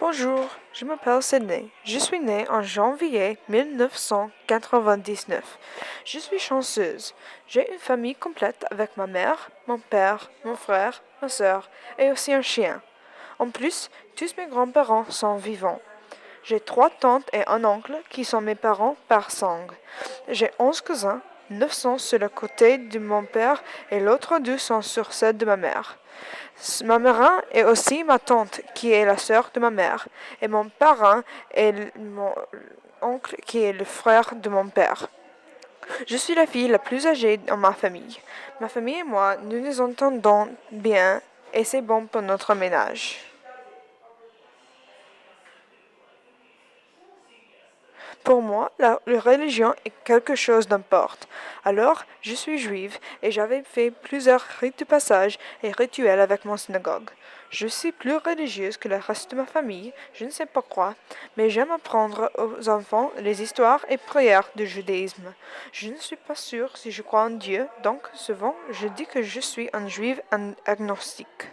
Bonjour, je m'appelle Sydney. Je suis née en janvier 1999. Je suis chanceuse. J'ai une famille complète avec ma mère, mon père, mon frère, ma sœur et aussi un chien. En plus, tous mes grands-parents sont vivants. J'ai 3 tantes et un oncle qui sont mes parents par sang. J'ai 11 cousins, 9 sont sur le côté de mon père et l'autre 2 sont sur celle de ma mère. Ma mère est aussi ma tante, qui est la sœur de ma mère, et mon parrain est mon oncle, qui est le frère de mon père. Je suis la fille la plus âgée dans ma famille. Ma famille et moi, nous nous entendons bien, et c'est bon pour notre ménage. Pour moi, la religion est quelque chose d'important. Alors, je suis juive et j'avais fait plusieurs rites de passage et rituels avec mon synagogue. Je suis plus religieuse que le reste de ma famille, je ne sais pas quoi, mais j'aime apprendre aux enfants les histoires et prières du judaïsme. Je ne suis pas sûre si je crois en Dieu, donc souvent je dis que je suis un juif agnostique.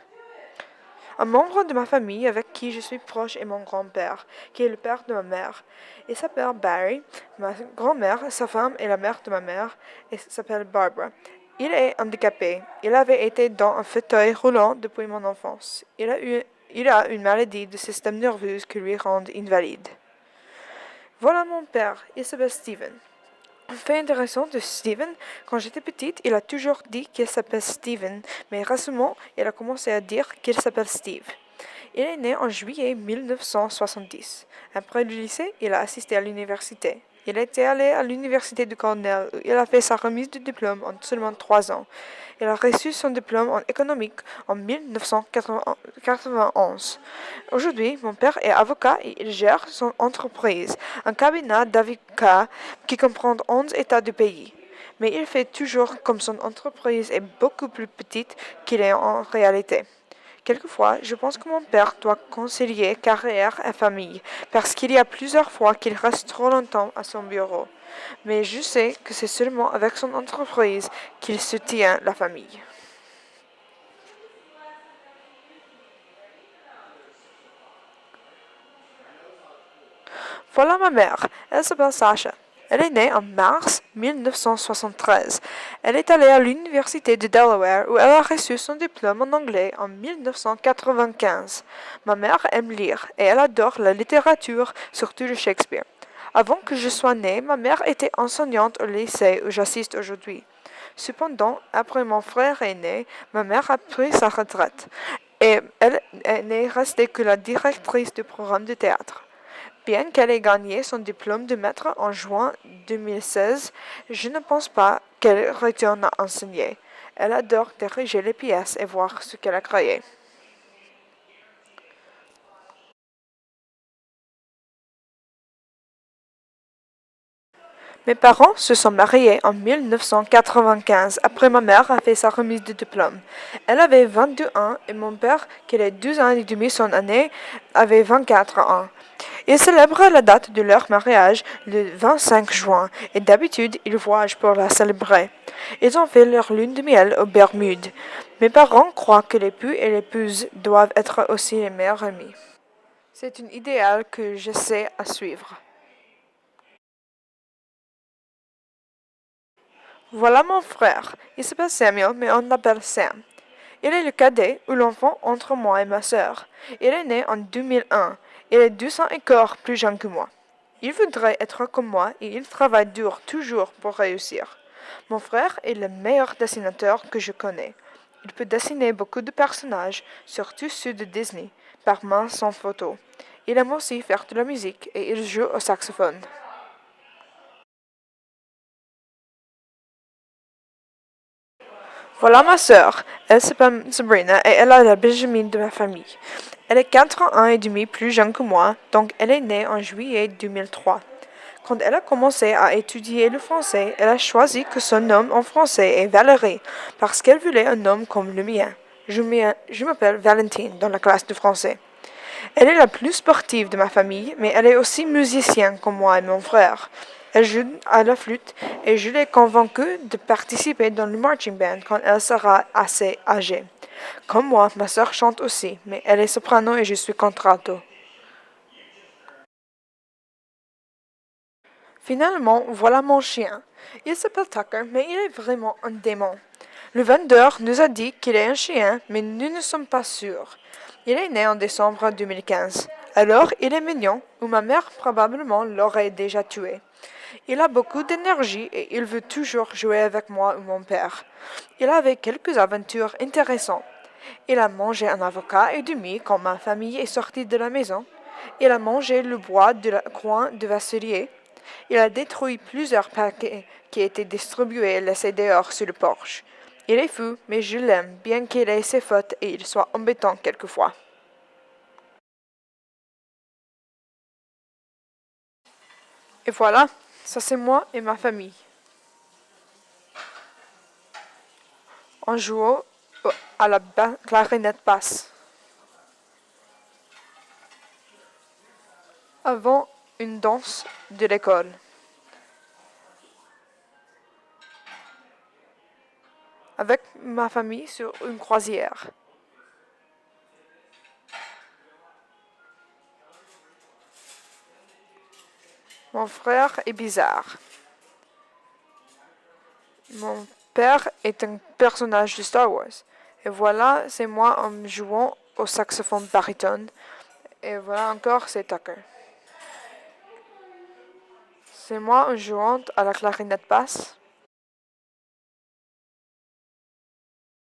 Un membre de ma famille avec qui je suis proche est mon grand-père, qui est le père de ma mère. Il s'appelle Barry. Ma grand-mère, sa femme et la mère de ma mère, s'appelle Barbara. Il est handicapé. Il avait été dans un fauteuil roulant depuis mon enfance. Il a une maladie du système nerveux qui lui rend invalide. Voilà mon père. Il s'appelle Steven. Un fait intéressant de Steven, quand j'étais petite, il a toujours dit qu'il s'appelle Steven, mais récemment, il a commencé à dire qu'il s'appelle Steve. Il est né en juillet 1970. Après le lycée, il a assisté à l'université. Il était allé à l'université de Cornell où il a fait sa remise de diplôme en seulement 3 ans. Il a reçu son diplôme en économique en 1991. Aujourd'hui, mon père est avocat et il gère son entreprise, un cabinet d'avocats qui comprend 11 États du pays. Mais il fait toujours comme son entreprise est beaucoup plus petite qu'il est en réalité. Quelquefois, je pense que mon père doit concilier carrière et famille, parce qu'il y a plusieurs fois qu'il reste trop longtemps à son bureau. Mais je sais que c'est seulement avec son entreprise qu'il soutient la famille. Voilà ma mère. Elle s'appelle Sacha. Elle est née en mars 1973. Elle est allée à l'université de Delaware où elle a reçu son diplôme en anglais en 1995. Ma mère aime lire et elle adore la littérature, surtout le Shakespeare. Avant que je sois née, ma mère était enseignante au lycée où j'assiste aujourd'hui. Cependant, après mon frère est né, ma mère a pris sa retraite et elle n'est restée que la directrice du programme de théâtre. Bien qu'elle ait gagné son diplôme de maître en juin 2016, je ne pense pas qu'elle retourne à enseigner. Elle adore diriger les pièces et voir ce qu'elle a créé. Mes parents se sont mariés en 1995 après ma mère a fait sa remise de diplôme. Elle avait 22 ans et mon père, qui est 12 ans et demi son année, avait 24 ans. Ils célèbrent la date de leur mariage le 25 juin et d'habitude ils voyagent pour la célébrer. Ils ont fait leur lune de miel aux Bermudes. Mes parents croient que l'époux et l'épouse doivent être aussi les meilleurs amis. C'est un idéal que j'essaie à suivre. Voilà mon frère. Il s'appelle Samuel, mais on l'appelle Sam. Il est le cadet ou l'enfant entre moi et ma sœur. Il est né en 2001. Il est 200 et quart plus jeune que moi. Il voudrait être comme moi et il travaille dur toujours pour réussir. Mon frère est le meilleur dessinateur que je connais. Il peut dessiner beaucoup de personnages, surtout ceux de Disney, par main sans photo. Il aime aussi faire de la musique et il joue au saxophone. Voilà ma sœur. Elle s'appelle Sabrina et elle est la Benjamin de ma famille. Elle est 4 ans et demi plus jeune que moi, donc elle est née en juillet 2003. Quand elle a commencé à étudier le français, elle a choisi que son nom en français est Valérie, parce qu'elle voulait un nom comme le mien. Je m'appelle Valentine dans la classe de français. Elle est la plus sportive de ma famille, mais elle est aussi musicienne comme moi et mon frère. Elle joue à la flûte et je l'ai convaincue de participer dans le marching band quand elle sera assez âgée. Comme moi, ma sœur chante aussi, mais elle est soprano et je suis contralto. Finalement, voilà mon chien. Il s'appelle Tucker, mais il est vraiment un démon. Le vendeur nous a dit qu'il est un chien, mais nous ne sommes pas sûrs. Il est né en décembre 2015. Alors, il est mignon, ou ma mère probablement l'aurait déjà tué. Il a beaucoup d'énergie et il veut toujours jouer avec moi ou mon père. Il avait quelques aventures intéressantes. Il a mangé un avocat et demi quand ma famille est sortie de la maison. Il a mangé le bois de la coin de vasselier. Il a détruit plusieurs paquets qui étaient distribués et laissés dehors sur le porche. Il est fou, mais je l'aime, bien qu'il ait ses fautes et il soit embêtant quelquefois. Et voilà, ça c'est moi et ma famille. On joue à la clarinette basse. Avant une danse de l'école. Avec ma famille sur une croisière. Mon frère est bizarre. Mon père est un personnage de Star Wars. Et voilà, c'est moi en jouant au saxophone baryton. Et voilà encore, c'est Tucker. C'est moi en jouant à la clarinette basse.